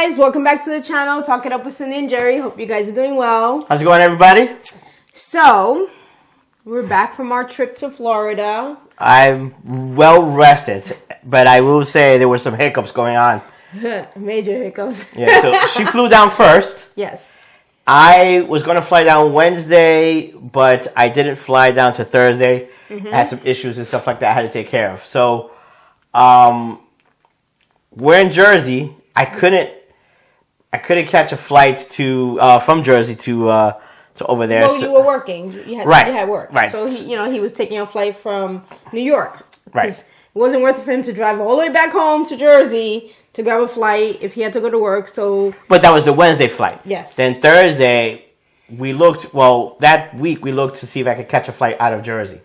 guys, welcome back to the channel. Talk It Up with Cindy and Jerry. Hope you guys are doing well. How's it going, everybody? So, we're back from our trip to Florida. I'm well rested, but I will say there were some hiccups going on. Major hiccups. Yeah, so she flew down first. Yes. I was going to fly down Wednesday, but I didn't fly down to Thursday. I had some issues and stuff like that I had to take care of. So, we're in Jersey. I couldn't catch a flight to from Jersey to over there. Well, you were working. You had work. Right. So he was taking a flight from New York. Right. It wasn't worth it for him to drive all the way back home to Jersey to grab a flight if he had to go to work. So. But that was the Wednesday flight. Yes. Then Thursday, that week we looked to see if I could catch a flight out of Jersey.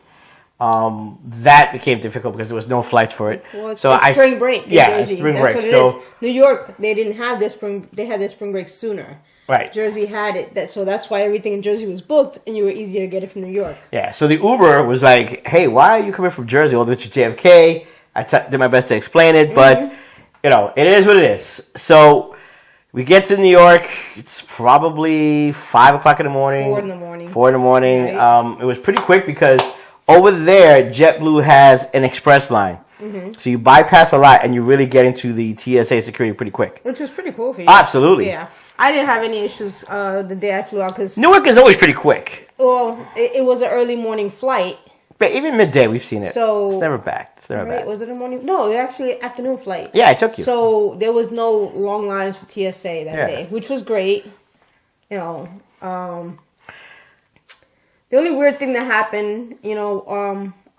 That became difficult because there was no flights for it. Well, it's spring break in Jersey. Spring That's break. what it is. New York, they didn't have their spring. They had their spring break sooner. Right. Jersey had it. So that's why everything in Jersey was booked, and you were easier to get it from New York. Yeah. So the Uber was like, "Hey, why are you coming from Jersey all the way to JFK?" I did my best to explain it, but it is what it is. So we get to New York. It's probably 5 o'clock in the morning. 4 in the morning. 4 in the morning. Right. It was pretty quick because over there, JetBlue has an express line. So you bypass a lot and you really get into the TSA security pretty quick. Which was pretty cool for you. Absolutely. Yeah. I didn't have any issues the day I flew out because... Newark is always pretty quick. Well, it was an early morning flight. But even midday, we've seen it. So... It's never bad. Was it a morning? No, it was actually an afternoon flight. Yeah, I took you. So there was no long lines for TSA that day, which was great. The only weird thing that happened,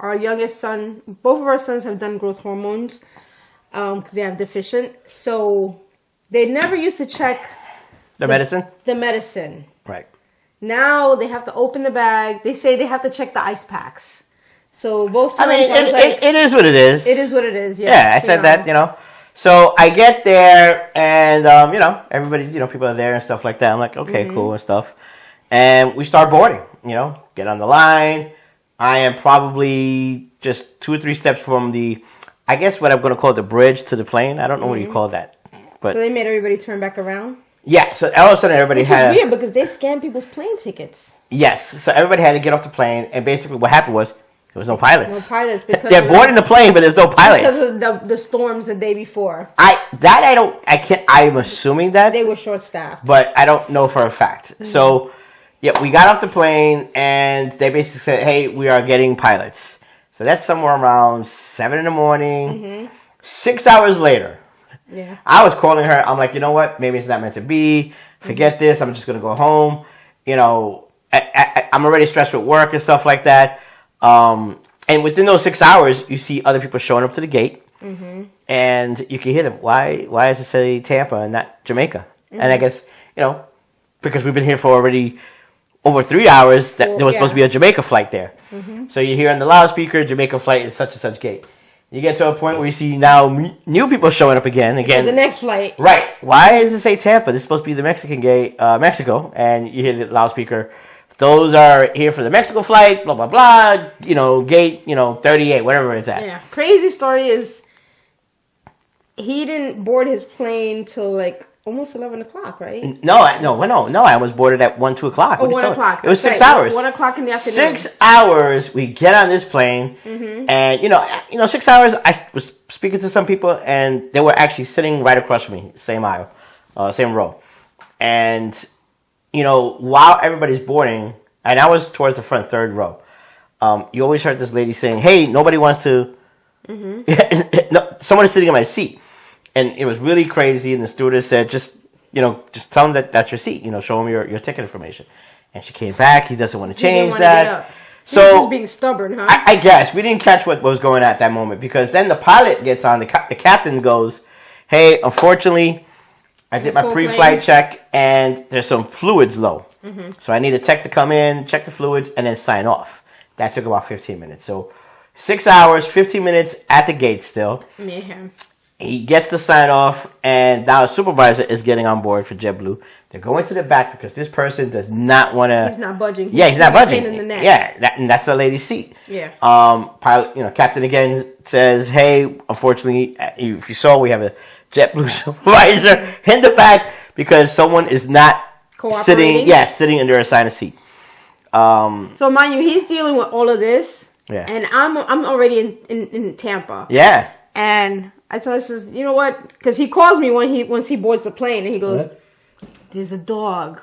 our youngest son, both of our sons have done growth hormones because they have deficient. So they never used to check the medicine. The medicine. Right. Now they have to open the bag. They say they have to check the ice packs. So both times it is what it is. It is what it is. Yeah, I said that. So I get there and everybody, people are there and stuff like that. I'm like, okay, cool and stuff. And we start boarding. Get on the line. I am probably just 2 or 3 steps from I guess what I'm going to call the bridge to the plane. I don't know what you call that. But so they made everybody turn back around? Yeah, so all of a sudden everybody Which is weird because they scanned people's plane tickets. Yes, so everybody had to get off the plane, and basically what happened was there was no pilots. No pilots because they're boarding the plane, but there's no pilots because of the storms the day before. I'm assuming that they were short staffed, but I don't know for a fact. So yeah, we got off the plane, and they basically said, "Hey, we are getting pilots." So that's somewhere around 7 in the morning. 6 hours later. Yeah. I was calling her. I'm like, you know what? Maybe it's not meant to be. Forget this. I'm just going to go home. I'm already stressed with work and stuff like that. And within those 6 hours, you see other people showing up to the gate. And you can hear them. Why does it say Tampa and not Jamaica? And I guess, because we've been here for already over 3 hours, there was supposed to be a Jamaica flight there. So you hear on the loudspeaker, Jamaica flight is such and such gate. You get to a point where you see now new people showing up again. For the next flight. Right. Why does it say Tampa? This is supposed to be the Mexican gate, Mexico. And you hear the loudspeaker. Those are here for the Mexico flight, blah, blah, blah. Gate, 38, whatever it's at. Yeah. Crazy story is he didn't board his plane till almost 11 o'clock, right? No. I was boarded at 1, 2 o'clock. Oh, 1 o'clock. It was 6 hours. 1 o'clock in the afternoon. 6 hours. We get on this plane, and 6 hours. I was speaking to some people, and they were actually sitting right across from me, same aisle, same row, and while everybody's boarding, and I was towards the front, third row. You always heard this lady saying, "Hey, nobody wants to." No, someone is sitting in my seat. And it was really crazy, and the stewardess said, just tell him that that's your seat. Show him your ticket information. And she came back. He doesn't want to change that. So he was being stubborn, huh? I guess. We didn't catch what was going on at that moment, because then the pilot gets on. The captain goes, "Hey, unfortunately, I did my pre-flight check, and there's some fluids low. So I need a tech to come in, check the fluids, and then sign off." That took about 15 minutes. So 6 hours, 15 minutes at the gate still. Yeah. He gets the sign off, and now a supervisor is getting on board for JetBlue. They're going to the back because this person does not want to. He's not budging. Yeah, he's not budging. In the neck. Yeah, and that's the lady's seat. Yeah. Pilot, captain again says, "Hey, unfortunately, if you saw, we have a JetBlue supervisor in the back because someone is not sitting. Yeah, sitting in their assigned seat." So mind you, he's dealing with all of this. Yeah. And I'm already in Tampa. Yeah. And I told him, I says, you know what? Because he calls me once he boards the plane, and he goes, "There's a dog."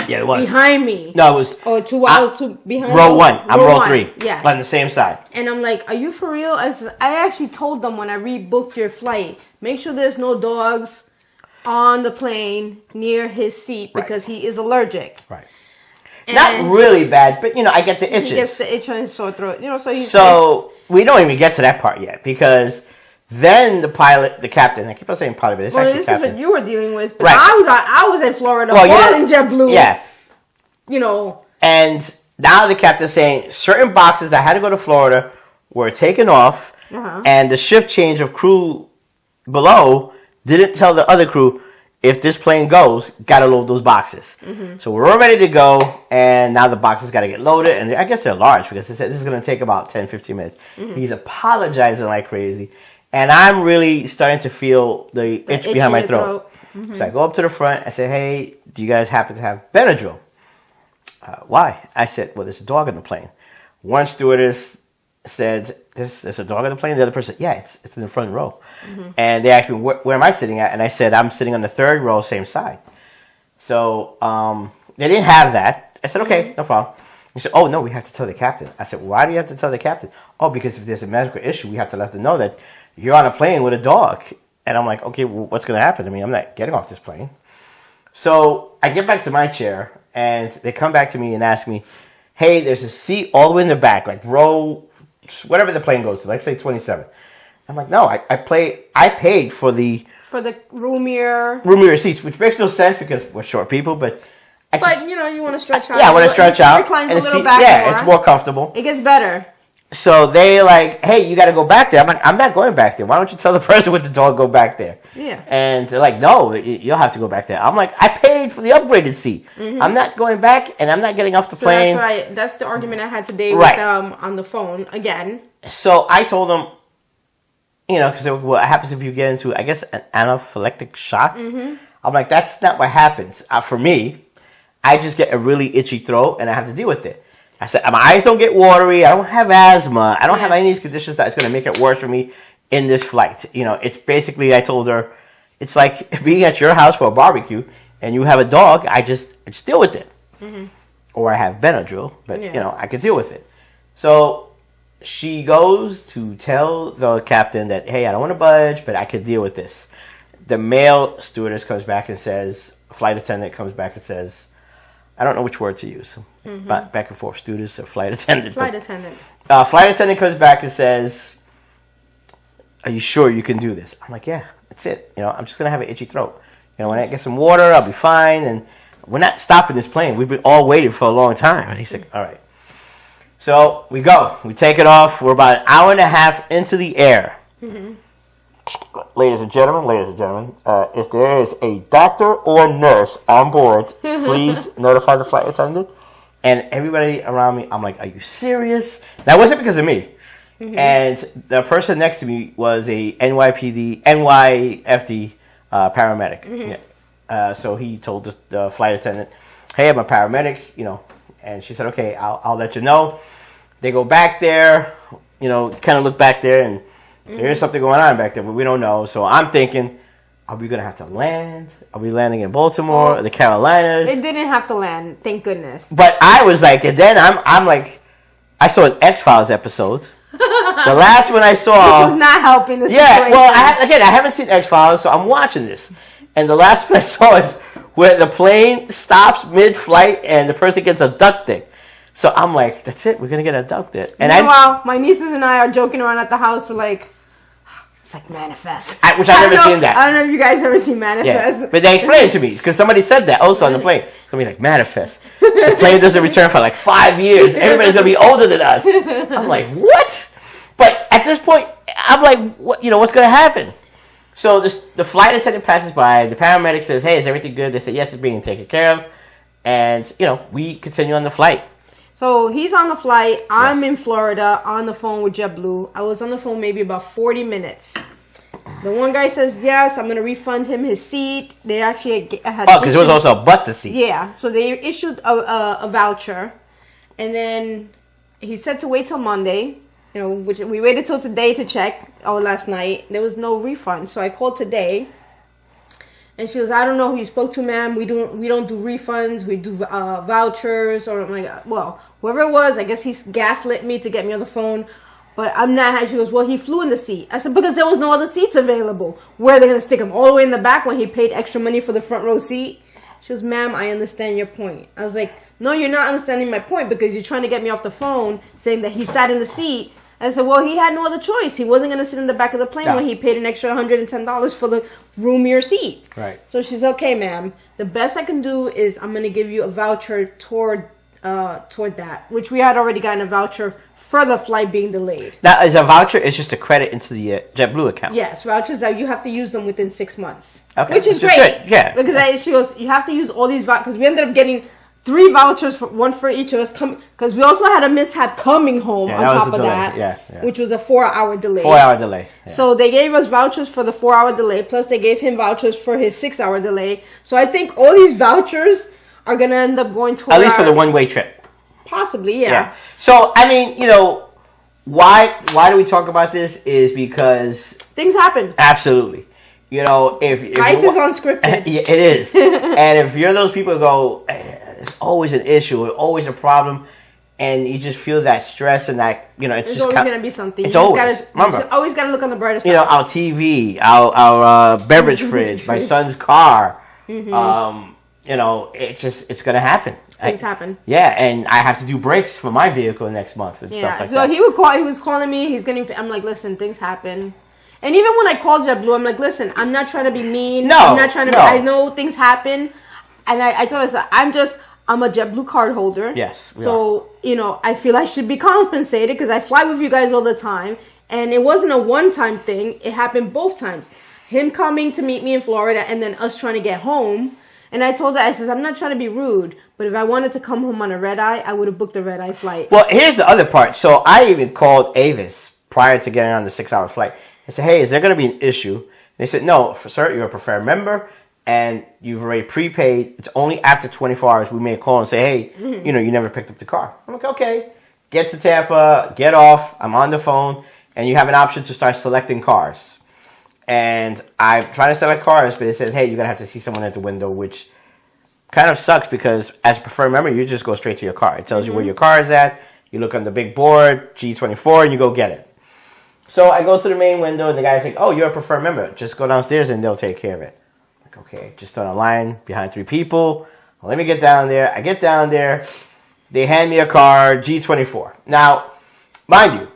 Yeah, it was behind me. No, it was. Oh, two behind. Row 1. I'm row 3. Yeah. On the same side. And I'm like, "Are you for real?" I actually told them when I rebooked your flight, make sure there's no dogs on the plane near his seat because he is allergic. Right. And not really bad, but I get the itches. He gets the itch on his sore throat. So we don't even get to that part yet because then the captain. I keep on saying pilot, but it's actually this captain. is what you were dealing with. But right. I was in Florida, in JetBlue. Yeah. And now the captain's saying certain boxes that had to go to Florida were taken off, and the shift change of crew below didn't tell the other crew, if this plane goes, gotta load those boxes. So we're all ready to go, and now the boxes gotta get loaded, and I guess they're large because this is gonna take about 10-15 minutes. He's apologizing like crazy, and I'm really starting to feel the itch behind my throat. So I go up to the front, I say, "Hey, do you guys happen to have Benadryl?" Why? I said, "Well, there's a dog in the plane." One stewardess said, there's a dog in the plane. The other person, "Yeah, it's in the front row." And they asked me, where am I sitting at? And I said, "I'm sitting on the third row, same side." So they didn't have that. I said, "Okay, no problem." He said, "Oh, no, we have to tell the captain." I said, "Why do you have to tell the captain?" "Oh, because if there's a medical issue, we have to let them know that you're on a plane with a dog." And I'm like, "Okay, well, what's going to happen to me? I'm not getting off this plane." So I get back to my chair, and they come back to me and ask me, "Hey, there's a seat all the way in the back, like row, whatever the plane goes to, like say 27. I'm like, "No, I paid for the roomier seats," which makes no sense because we're short people, but you want to stretch out. Yeah, I want to stretch out. Reclines a little back more. It's more comfortable. It gets better. So they like, "Hey, you got to go back there." I'm like, "I'm not going back there. Why don't you tell the person with the dog go back there?" Yeah. And they're like, "No, you'll have to go back there." I'm like, "I paid for the upgraded seat. I'm not going back, and I'm not getting off the plane." That's the argument I had today with on the phone again. So I told them, because what happens if you get into, I guess, an anaphylactic shock? I'm like, that's not what happens. For me, I just get a really itchy throat, and I have to deal with it. I said, my eyes don't get watery. I don't have asthma. I don't have any of these conditions that's going to make it worse for me in this flight. It's basically, I told her, it's like being at your house for a barbecue, and you have a dog. I just deal with it. Or I have Benadryl, but, I could deal with it. So she goes to tell the captain that, "Hey, I don't want to budge, but I could deal with this." The male stewardess comes back and says, flight attendant comes back and says, I don't know which word to use. Back and forth, stewardess or flight attendant. Flight attendant. Flight attendant comes back and says, "Are you sure you can do this?" I'm like, "Yeah, that's it. I'm just going to have an itchy throat. When I get some water, I'll be fine. And we're not stopping this plane. We've been all waiting for a long time." And he's like, "All right." So we go. We take it off. We're about an hour and a half into the air. Ladies and gentlemen, if there is a doctor or nurse on board, please notify the flight attendant. And everybody around me, I'm like, "Are you serious?" That wasn't because of me. And the person next to me was a NYFD paramedic. So he told the flight attendant, "Hey, I'm a paramedic," and she said, "Okay, I'll let you know." They go back there, kind of look back there, and there is something going on back there, but we don't know. So I'm thinking, are we going to have to land? Are we landing in Baltimore or the Carolinas? It didn't have to land, thank goodness. But I was like, and then I'm like, I saw an X-Files episode. The last one I saw... This was not helping the situation. Yeah, well, I haven't seen X-Files, so I'm watching this. And the last one I saw is where the plane stops mid-flight and the person gets abducted. So I'm like, that's it, we're going to get abducted. And meanwhile, my nieces and I are joking around at the house. We're like, it's like Manifest. Which I've never seen that. I don't know if you guys ever seen Manifest. Yeah. But they explained it to me because somebody said that also on the plane. Somebody like, Manifest. The plane doesn't return for like 5 years. Everybody's going to be older than us. I'm like, what? But at this point, I'm like, what? What's going to happen? So the flight attendant passes by. The paramedic says, "Hey, is everything good?" They say, "Yes, it's being taken care of." And we continue on the flight. So he's on the flight. I'm in Florida on the phone with JetBlue. I was on the phone maybe about 40 minutes. The one guy says, yes, I'm going to refund him his seat. They actually had... Oh, because it was also a busted seat. Yeah, so they issued a voucher. And then he said to wait till Monday, which we waited till today to check. Last night. There was no refund. So I called today. And she was, I don't know who you spoke to, ma'am. We don't do refunds. We do vouchers. Or I'm like, well, whoever it was, I guess he gaslit me to get me on the phone. But I'm not. She goes, well, he flew in the seat. I said, because there was no other seats available. Where are they going to stick him? All the way in the back when he paid extra money for the front row seat? She goes, ma'am, I understand your point. I was like, no, you're not understanding my point because you're trying to get me off the phone saying that he sat in the seat. I said, well, he had no other choice. He wasn't going to sit in the back of the plane when he paid an extra $110 for the roomier seat. Right. So she's, okay, ma'am. The best I can do is I'm going to give you a voucher toward that, which we had already gotten a voucher for the flight being delayed. Now, is a voucher? It's just a credit into the JetBlue account. Yes, vouchers that you have to use them within 6 months. Okay. Which is great. Good. Yeah. Because she goes, you have to use all these vouchers. Because we ended up getting 3 vouchers, one for each of us. Because we also had a mishap coming home on top of that. Which was a 4-hour delay. 4-hour delay. Yeah. So they gave us vouchers for the 4-hour delay. Plus they gave him vouchers for his 6-hour delay. So I think all these vouchers are going to end up going to at least for the one-way trip. Possibly, yeah. So, I mean, why do we talk about this is because... things happen. Absolutely. If life is unscripted. It is. And if you're those people who go, it's always an issue, it's always a problem, and you just feel that stress and that, it's There's just... always going to be something. It's always. Remember. You always got to look on the brighter side. Our TV, our beverage fridge, my son's car, it's going to happen. Things happen. Yeah, and I have to do brakes for my vehicle next month and stuff like that. So he was calling me. I'm like, listen, things happen. And even when I called JetBlue, I'm like, listen, I'm not trying to be mean. No, I'm not trying to. I know things happen, and I told her, I'm a JetBlue card holder. Yes. So I feel I should be compensated because I fly with you guys all the time, and it wasn't a one-time thing. It happened both times. Him coming to meet me in Florida, and then us trying to get home. And I told her, I says, I'm not trying to be rude, but if I wanted to come home on a red-eye, I would have booked a red-eye flight. Well, here's the other part. So I even called Avis prior to getting on the 6-hour flight. I said, hey, is there going to be an issue? And they said, no, sir, you're a preferred member, and you've already prepaid. It's only after 24 hours we may call and say, hey, you never picked up the car. I'm like, okay. Get to Tampa, get off. I'm on the phone, and you have an option to start selecting cars. And I'm trying to select cars, but it says, hey, you're going to have to see someone at the window, which kind of sucks because as a preferred member, you just go straight to your car. It tells you where your car is at. You look on the big board, G24, and you go get it. So I go to the main window, and the guy's like, oh, you're a preferred member. Just go downstairs, and they'll take care of it. I'm like, okay, just on a line behind 3 people. Well, let me get down there. I get down there. They hand me a car, G24. Now, mind you,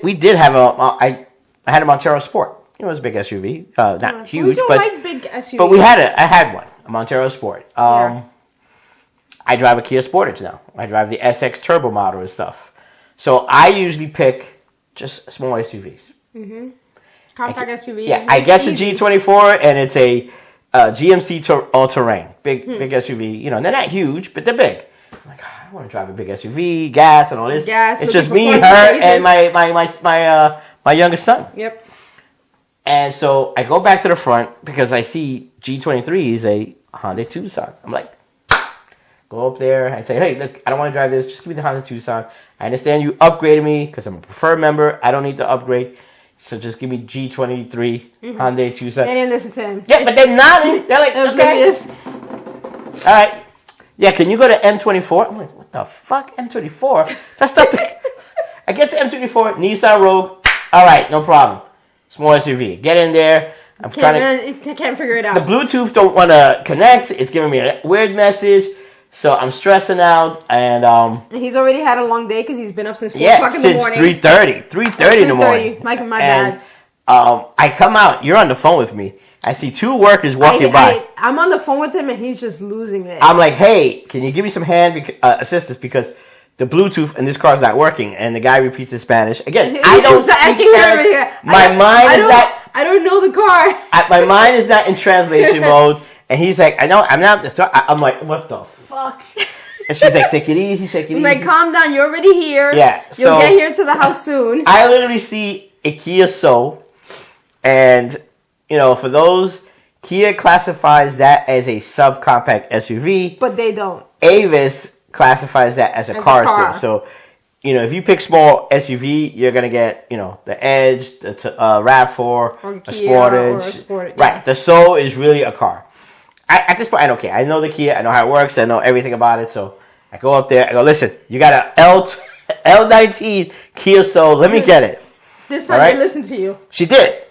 we did have I had a Montero Sport. It was a big SUV, not huge, we don't like big SUVs. But I had one, a Montero Sport. I drive a Kia Sportage now. I drive the SX Turbo model and stuff. So I usually pick just small SUVs. Compact SUV. Yeah, I get to G24 and it's a GMC all-terrain, big SUV. They're not huge, but they're big. I'm like, I want to drive a big SUV, gas and all this. It's just me, her, and my youngest son. Yep. And so I go back to the front because I see G23 is a Honda Tucson. I'm like, go up there. I say, hey, look, I don't want to drive this. Just give me the Honda Tucson. I understand you upgraded me because I'm a preferred member. I don't need to upgrade. So just give me G23 Honda Tucson. They didn't listen to him. Yeah, but they're nodding. They're like, okay. All right. Yeah, can you go to M24? I'm like, what the fuck? M24? That's not the... I get to M24, Nissan Rogue. All right, no problem. Small SUV. Get in there. I can't figure it out. The Bluetooth don't want to connect. It's giving me a weird message. So I'm stressing out. And he's already had a long day because he's been up since 4 o'clock in the morning. Since 3:30 in the morning. My bad. I come out. You're on the phone with me. I see 2 workers walking by. I'm on the phone with him and he's just losing it. I'm like, hey, can you give me some hand assistance because the Bluetooth in this car is not working, and the guy repeats in Spanish. Again, I don't speak Spanish. My mind is that I don't know the car. My mind is not in translation mode. And he's like, I know, I'm not. I'm like, what the fuck? And she's like, take it easy, take it easy. Like, calm down. You're already here. Yeah. You'll get here to the house soon. I literally see a Kia Soul. And, you know, for those, Kia classifies that as a subcompact SUV. But they don't. Avis classifies that as a car still. So, you know, if you pick small SUV, you're going to get, you know, the Edge, the RAV4, or a Kia, Sportage. Or right. Yeah. The Soul is really a car. At this point, I don't care. I know the Kia. I know how it works. I know everything about it. So I go up there. I go, listen, you got an L19 Kia Soul. Let me get it. This time they listened to you. She did.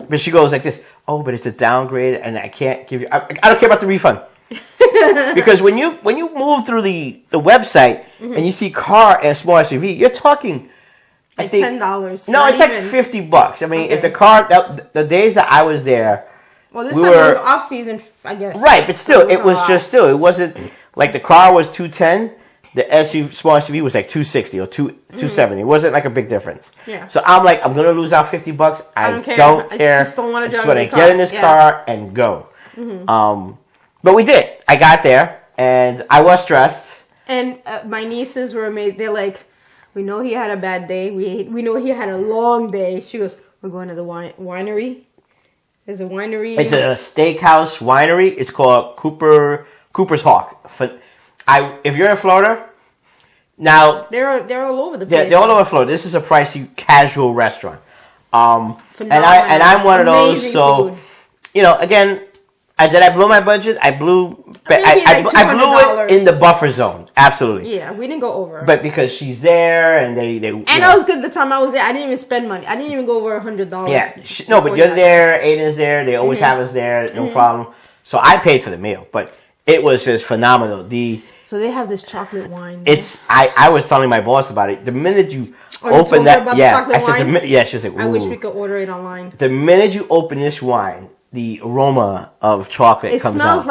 But she goes like this. Oh, but it's a downgrade, and I can't give you. I don't care about the refund. Because when you move through the website and you see car and small SUV, you're talking. Like $10. No, it's like $50. I mean, if the car the days that I was there. Well, this time it was off season, I guess. Right, but still, it was just still. It wasn't like the car was $210. The small SUV was like $260 or $270. It wasn't like a big difference. Yeah. So I'm like, I'm gonna lose out $50. I don't care. I just don't want to drive. I just want to get in this car and go. But we did. I got there and I was stressed. And my nieces were amazed. They're like, we know he had a bad day. We know he had a long day. She goes, we're going to the winery. There's a winery. It's a steakhouse winery. It's called Cooper's Hawk. If you're in Florida, now they're all over the place. They're all over Florida. This is a pricey casual restaurant. And I'm one of those. So, food. You know, again, did I blow my budget? I blew it in the buffer zone. Absolutely. Yeah, we didn't go over. But because she's there and they and that was good. The time I was there, I didn't even spend money. I didn't even go over $100. Yeah, no, but you're there. Aiden's there. They always have us there. No problem. So I paid for the meal, but it was just phenomenal. So they have this chocolate wine. I was telling my boss about it. The minute you open that, I said, she was like, ooh. I wish we could order it online. The minute you open this wine, the aroma of chocolate comes out.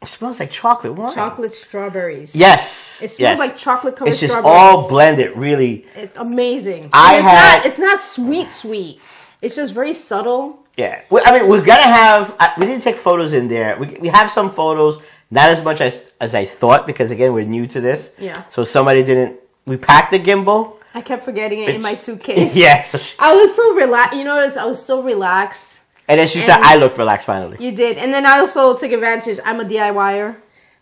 It smells like chocolate wine. Chocolate strawberries. Yes. It smells like chocolate covered strawberries. It's just all blended, really. It's amazing. It's not sweet. It's just very subtle. Yeah. I mean, we're going to have... we didn't take photos in there. We have some photos, not as much as I thought, because, again, we're new to this. Yeah. So somebody didn't... We packed the gimbal. I kept forgetting it in my suitcase. Yes. I was so relaxed. You notice I was so relaxed. And then she said, I looked relaxed finally. You did. And then I also took advantage. I'm a DIYer.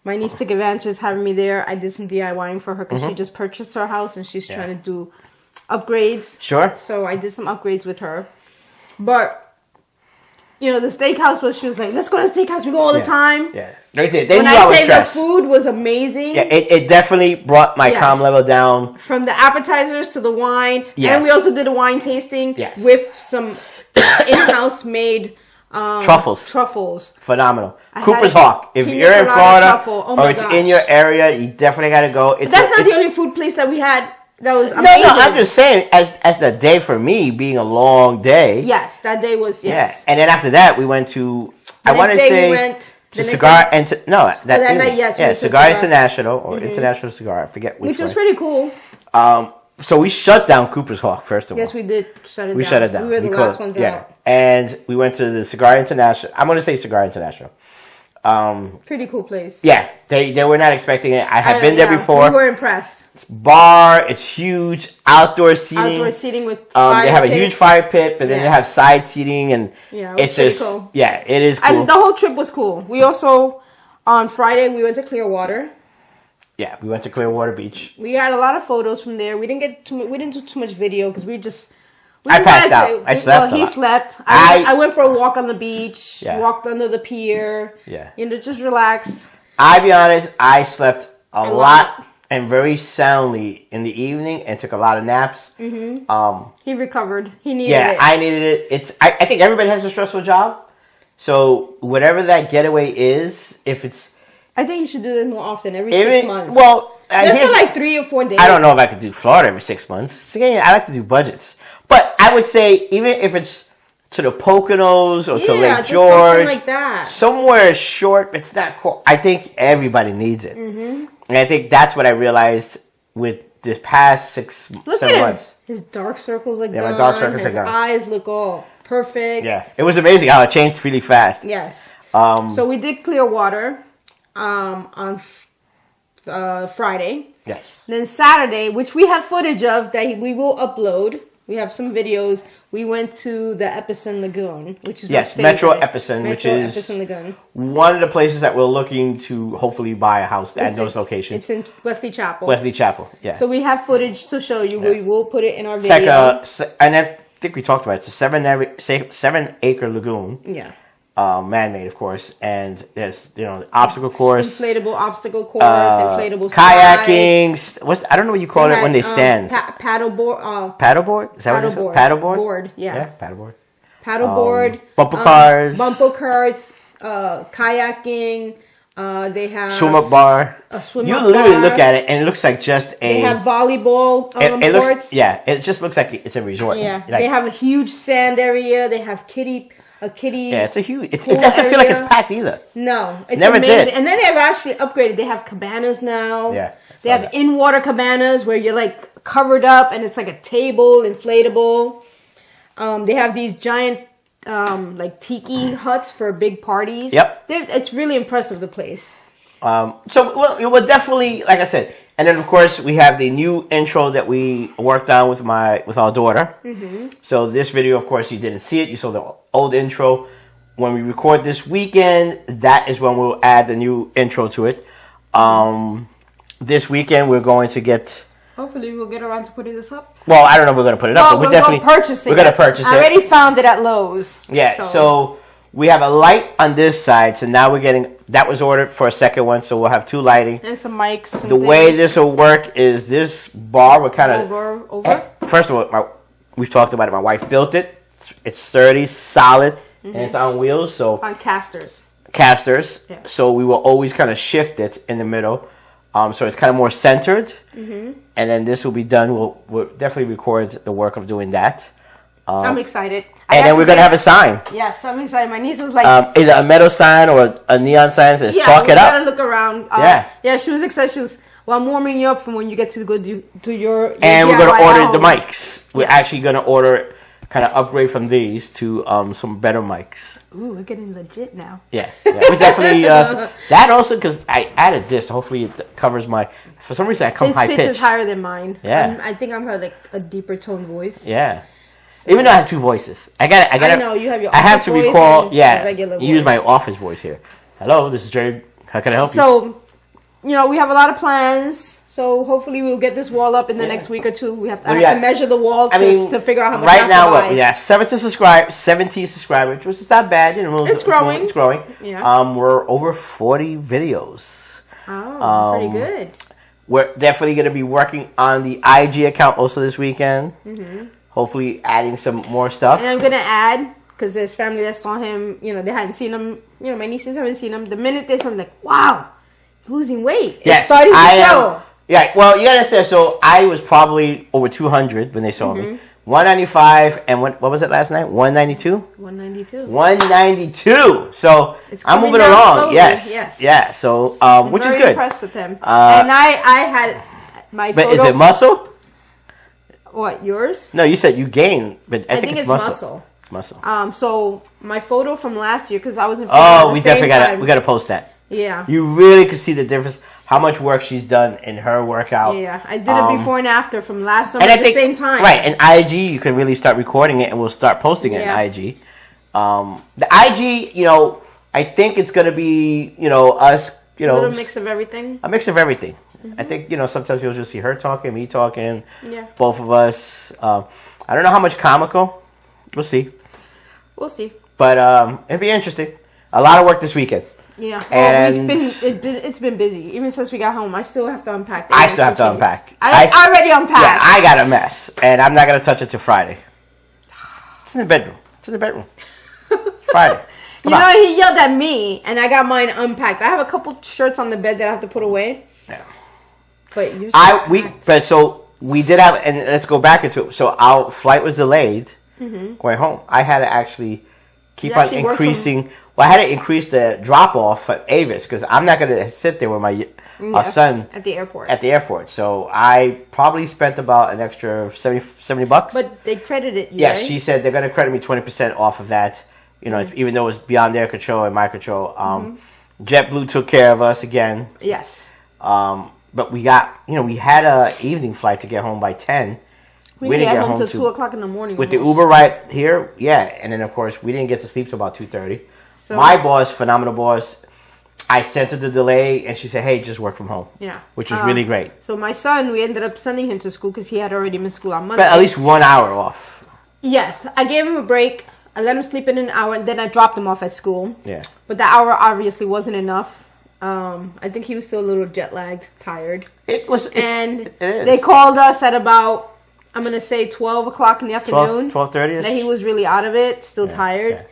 My niece took advantage of having me there. I did some DIYing for her because she just purchased her house and she's trying to do upgrades. Sure. So I did some upgrades with her. But, you know, the steakhouse she was like, let's go to the steakhouse. We go all the time. Yeah. They did. When I say the food was amazing. Yeah, it definitely brought my calm level down. From the appetizers to the wine. Yes. And we also did a wine tasting with some... in-house made truffles. Phenomenal. Cooper's Hawk. If you're in Florida or it's in your area, you definitely got to go. That's not the only food place that we had that was amazing. No, I'm just saying, as the day for me being a long day. Yes, that day was, yes. Yeah. And then after that, we went to, I want to say, to Cigar, Cigar International, or International Cigar, I forget which was pretty cool. So we shut down Cooper's Hawk, first of all. Yes, we did shut it down. We shut it down. We were the last ones out. And we went to the Cigar International. I'm going to say Cigar International. Pretty cool place. Yeah, they were not expecting it. I had been there before. We were impressed. It's bar, it's huge, outdoor seating. Outdoor seating with fire they have a huge fire pit, but then they have side seating, and it's just cool. Yeah, it is cool. And the whole trip was cool. We also on Friday we went to Clearwater. Yeah, we went to Clearwater Beach. We had a lot of photos from there. We didn't do too much video because I passed out. I slept. He slept. I went for a walk on the beach. Yeah. Walked under the pier. Yeah. You know, just relaxed. I'll be honest. I slept a lot and very soundly in the evening and took a lot of naps. Mm-hmm. He recovered. He needed it. Yeah, I needed it. I think everybody has a stressful job. So whatever that getaway is, if it's... I think you should do this more often, every 6 months. Well, just for like 3 or 4 days. I don't know if I could do Florida every 6 months. Again, I like to do budgets. But I would say, even if it's to the Poconos or to Lake George, like that. Somewhere short, it's not cool. I think everybody needs it. Mm-hmm. And I think that's what I realized with this past 7 months. His dark circles are gone. My dark circles are gone. His eyes look all perfect. Yeah, it was amazing how it changed really fast. Yes. So we did Clearwater on Friday. Yes. Then Saturday, which we have footage of that we will upload. We have some videos. We went to the Epsom Lagoon, which is Metro Epsom, which is Epsom Lagoon. One of the places that we're looking to hopefully buy a house at those locations. It's in Wesley Chapel. Wesley Chapel, yeah. So we have footage to show you. Yeah. We will put it in our it's video. And I think we talked about it. It's a 7-acre lagoon. Yeah. Man-made, of course, and there's the obstacle course, inflatable obstacle course, inflatable kayaking. I don't know what you call it when they stand. Paddleboard. Paddleboard? Is that what it is? Paddleboard. Board. Yeah. Paddleboard. Paddleboard. Bumper cars. Bumper carts. Kayaking. They have swim-up bar. A swim-up You literally bar. look at it, and it looks like just a. They have volleyball it courts. It just looks like it's a resort. Yeah. Like, they have a huge sand area. They have a kitty. Yeah, it's a huge. It doesn't feel like it's packed either. No, it's Never amazing. did. And then they've actually upgraded. They have cabanas now. Yeah, they have in-water cabanas where you're like covered up and it's like a table, inflatable. They have these giant like tiki huts for big parties. Yep, it's really impressive, the place. So we'll definitely, like I said, and then of course we have the new intro that we worked on with our daughter. Mm-hmm. So this video, of course, you didn't see it. You saw the old intro. When we record this weekend, that is when we'll add the new intro to it. This weekend we're going to get. Hopefully we'll get around to putting this up. Well, I don't know if we're going to put it up, but we're definitely going to purchase it. We're going to purchase it. I already found it at Lowe's. Yeah. So we have a light on this side, so now we're getting. That was ordered for a second one, so we'll have two lighting. And some mics. The way this will work is this bar will kind of... Over? First of all, we've talked about it. My wife built it. It's sturdy, solid, and it's on wheels. So on casters. Yeah. So we will always kind of shift it in the middle. So it's kind of more centered. Mm-hmm. And then this will be done. We'll definitely record the work of doing that. I'm excited. And then we're going to have a sign. Yes, I'm excited. My niece was like... either a metal sign or a neon sign that says, talk it up. Yeah, we got to look around. Yeah, she was excited. She was... Well, I'm warming you up from when you get to go to your and we're going to order the mics. We're actually going to order... Kind of upgrade from these to some better mics. Ooh, we're getting legit now. Yeah. We definitely... that also, because I added this. Hopefully it covers my... For some reason, I come high pitch. His pitch is higher than mine. Yeah. I think I'm like a deeper tone voice. Yeah. So, even though I have two voices. I know, you have your office I have to voice recall... and regular voice. Use my office voice here. Hello, this is Jerry. How can I help you? So, we have a lot of plans. So hopefully we'll get this wall up in the next week or two. We have to, measure the wall to figure out how much. Right now, 17 subscribers, which is not bad. It's growing. It's growing. Yeah. We're over 40 videos. Oh, pretty good. We're definitely going to be working on the IG account also this weekend. Mm-hmm. Hopefully adding some more stuff. And I'm going to add, because there's family that saw him, they hadn't seen him. My nieces haven't seen him. The minute they saw him, like, wow, losing weight. Yes, it's starting to show. Yeah, well, you gotta understand. So I was probably over 200 when they saw me. 195, and what was it last night? 192. 192. So I'm moving along. Slowly. Yes. Yeah. So which is good. I'm impressed with him. And I had my. But is it muscle? What, yours? No, you said you gained, but I think it's muscle. Muscle. So my photo from last year, because I was in. We definitely gotta post that. Yeah. You really could see the difference. How much work she's done in her workout. Yeah, I did it before and after from last summer at the same time. Right, and IG, you can really start recording it and we'll start posting it in IG. The IG, I think it's going to be, us, a little mix of everything. A mix of everything. Mm-hmm. I think, sometimes you'll just see her talking, me talking, both of us. I don't know how much comical. We'll see. But it'll be interesting. A lot of work this weekend. Yeah, and it's been busy. Even since we got home, I still have to unpack. I still have to unpack. I already unpacked. Yeah, I got a mess, and I'm not gonna touch it till Friday. It's in the bedroom. Friday. He yelled at me, and I got mine unpacked. I have a couple shirts on the bed that I have to put away. Yeah. But so we did have, and let's go back into it. So our flight was delayed going home. I had to actually keep on increasing. Well, I had to increase the drop off for Avis because I'm not going to sit there with my son at the airport. So I probably spent about an extra $70. But they credited you, Yeah, right? she said they're going to credit me 20% off of that. You know, even though it's beyond their control and my control. JetBlue took care of us again. Yes. But we had a evening flight to get home by 10. We didn't get home till 2 o'clock in the morning. With the Uber right here, yeah. And then, of course, we didn't get to sleep till about 2:30. So, my boss, phenomenal boss, I sent her the delay, and she said, hey, just work from home. Yeah. Which was really great. So my son, we ended up sending him to school because he had already missed school on Monday. But at least 1 hour off. Yes. I gave him a break. I let him sleep in an hour, and then I dropped him off at school. Yeah. But the hour obviously wasn't enough. I think he was still a little jet lagged, tired. It is. They called us at about, I'm going to say 12 o'clock in the afternoon. 12:30? That he was really out of it, still tired. Yeah.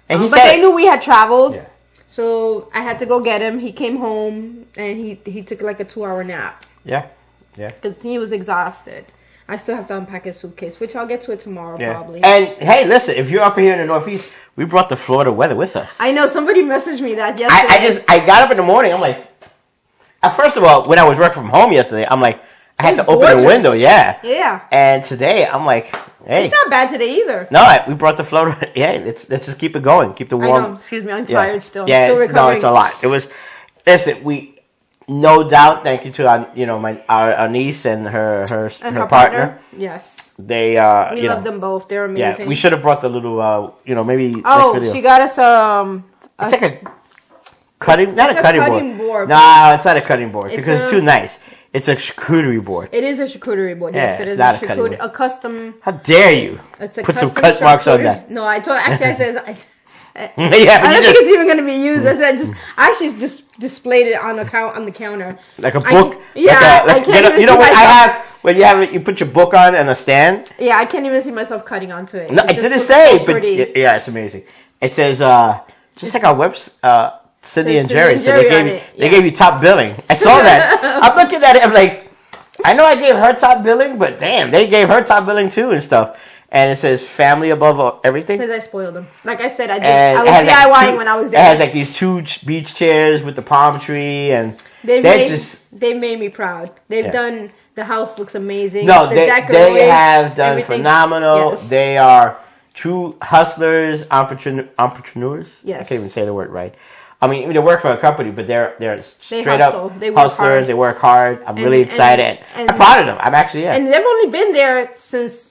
And But they knew we had traveled. Yeah. So I had to go get him. He came home, and he took like a 2-hour nap. Yeah. Yeah. Because he was exhausted. I still have to unpack his suitcase, which I'll get to it tomorrow probably. And hey, listen, if you're up here in the Northeast, we brought the Florida weather with us. I know, somebody messaged me that yesterday. I got up in the morning, I'm like, first of all, when I was working from home yesterday, I'm like, I had to open the window, Yeah. And today, I'm like, hey. It's not bad today either. No, we brought the Florida, let's just keep it going, keep the warm. I know, excuse me, I'm tired still. Yeah, I'm still recovering. no, it's a lot. It was, listen, no doubt, thank you to our niece and her partner. Yes. They we love them both. They're amazing. Yeah, we should have brought the little maybe next video. She got us it's like a cutting not a cutting board. No, it's not a cutting board because it's too nice. It's a charcuterie board. It is a charcuterie board. Yes, it is not a custom. How dare you? It's a put some cut marks on that. No, I said I don't think it's even going to be used. I said I actually displayed it on the counter. Like a book? I can't even when you put your book on and a stand? Yeah, I can't even see myself cutting onto it. No, it didn't say, but yeah, it's amazing. It says, just like our website, Cindy and Jerry. So they gave you top billing. I saw that. I'm looking at it, I'm like, I know I gave her top billing, but damn, they gave her top billing too and stuff. And it says family above everything. Because I spoiled them. Like I said, I was DIYing when I was there. It has like these 2 beach chairs with the palm tree, and they made me proud. They've done, the house looks amazing. No, they have done phenomenal. Yes. They are true hustlers, entrepreneurs. Yes. I can't even say the word right. I mean, they work for a company, but they're straight up hustlers. Hard. They work hard. I'm really excited. I'm proud of them. I'm actually, And they've only been there since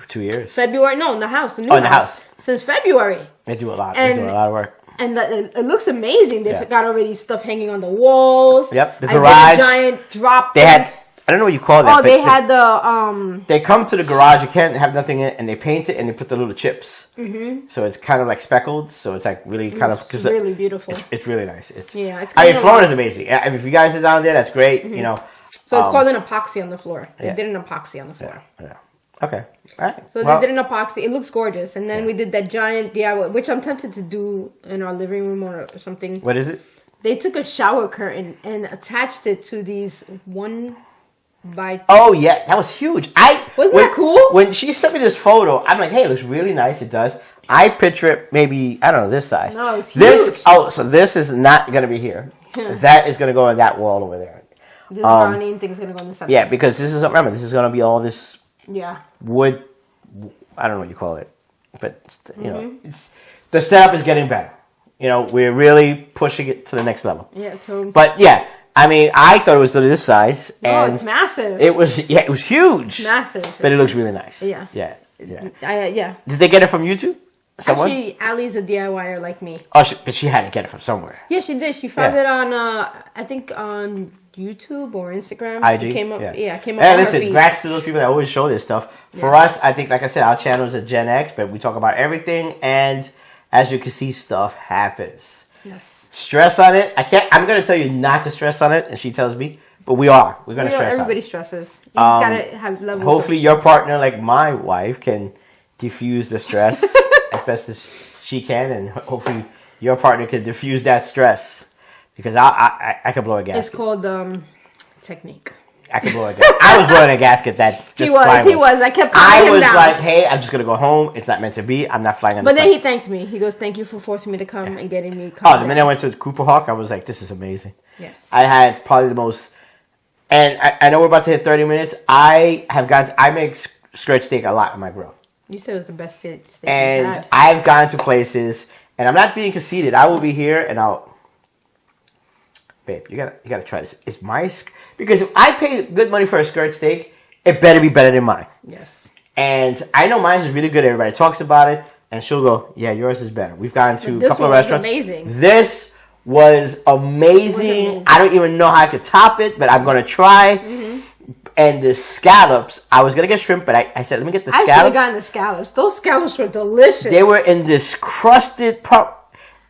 2 years. February. No, in the house. In the house. Since February. They do a lot. They do a lot of work. And it looks amazing. They've got already stuff hanging on the walls. Yep. The garage. I did a giant drop. They had, I don't know what you call that. Oh, they had the They come to the garage. You can't have nothing in it, and they paint it and they put the little chips. Mm-hmm. So it's kind of like speckled. So it's like really kind of. It's really beautiful. It's really nice. Florida's amazing. If you guys are down there, that's great. Mm-hmm. So it's called an epoxy on the floor. They did an epoxy on the floor. Yeah. Okay. All right. So they did an epoxy. It looks gorgeous. And then we did that giant DIY, which I'm tempted to do in our living room or something. What is it? They took a shower curtain and attached it to these 1x2. Oh, yeah. That was huge. Wasn't that cool? When she sent me this photo, I'm like, hey, it looks really nice. It does. I picture it maybe, I don't know, this size. No, it's huge. So this is not going to be here. That is going to go on that wall over there. This brownie thing's going to go on the side. Yeah, because this is going to be all this wood, I don't know what you call it, but it's the setup is getting better. We're really pushing it to the next level. Yeah. So. But yeah, I mean, I thought it was this size. No, it's massive. It was huge. Massive. But it looks really nice. Yeah. Yeah. Did they get it from YouTube? Someone? Actually, Allie's a DIYer like me. Oh, but she had to get it from somewhere. Yeah, she did. She found it on, I think on YouTube or Instagram. IG? It came up. Yeah, it came up on her feed. Congrats to those people that always show this stuff. For us, I think, like I said, our channel is a Gen X, but we talk about everything, and as you can see, stuff happens. Yes. Stress on it. I'm going to tell you not to stress on it, and she tells me, but we are. We're going to stress on it. Everybody stresses. You just got to have levels. Hopefully your partner, like my wife, can diffuse the stress as best as she can, and hopefully your partner can diffuse that stress, because I could blow a gasket. It's called technique. I could blow a gasket. I was blowing a gasket that just He was. I kept calming him down. like, hey, I'm just going to go home. It's not meant to be. I'm not flying on the But then plane. he thanked me. He goes, thank you for forcing me to come and getting me Oh, the minute I went to Cooper Hawk, I was like, this is amazing. Yes. I had probably the most, and I know we're about to hit 30 minutes. I make skirt steak a lot on my grill. You said it was the best steak And you've had. I've gone to places, and I'm not being conceited. I will be here, and babe, you gotta try this. It's because if I pay good money for a skirt steak, it better be better than mine. Yes. And I know mine is really good. Everybody talks about it, and she'll go, yeah, yours is better. We've gone to a couple of restaurants. Amazing. This was amazing. I don't even know how I could top it, but I'm gonna try. Mm-hmm. And the scallops, I was gonna get shrimp, but I said, let me get the scallops. I should have gotten the scallops. Those scallops were delicious. They were in this crusted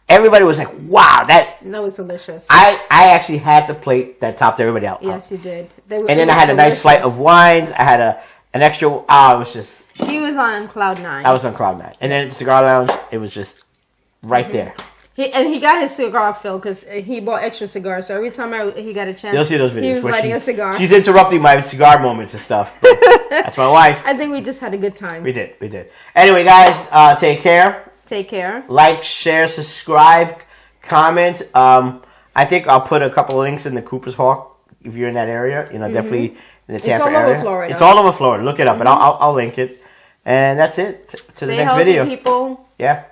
Everybody was like, wow, that was delicious. I actually had the plate that topped everybody out. Yes, you did. And then I had a nice flight of wines. I had an extra. It was just. He was on cloud 9. I was on cloud 9, and then the cigar lounge. It was just right there. He got his cigar filled because he bought extra cigars. So every time he got a chance, you'll see those videos. He was lighting a cigar. She's interrupting my cigar moments and stuff. That's my wife. I think we just had a good time. We did. Anyway, guys, take care. Take care. Like, share, subscribe, comment. I think I'll put a couple of links in the Cooper's Hawk if you're in that area. Definitely in the Tampa area. It's all over Florida. It's all over Florida. Look it up, and I'll link it. And that's it. To the next video. People. Yeah.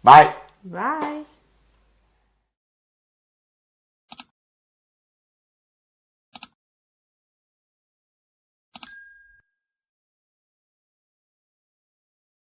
Bye. Bye.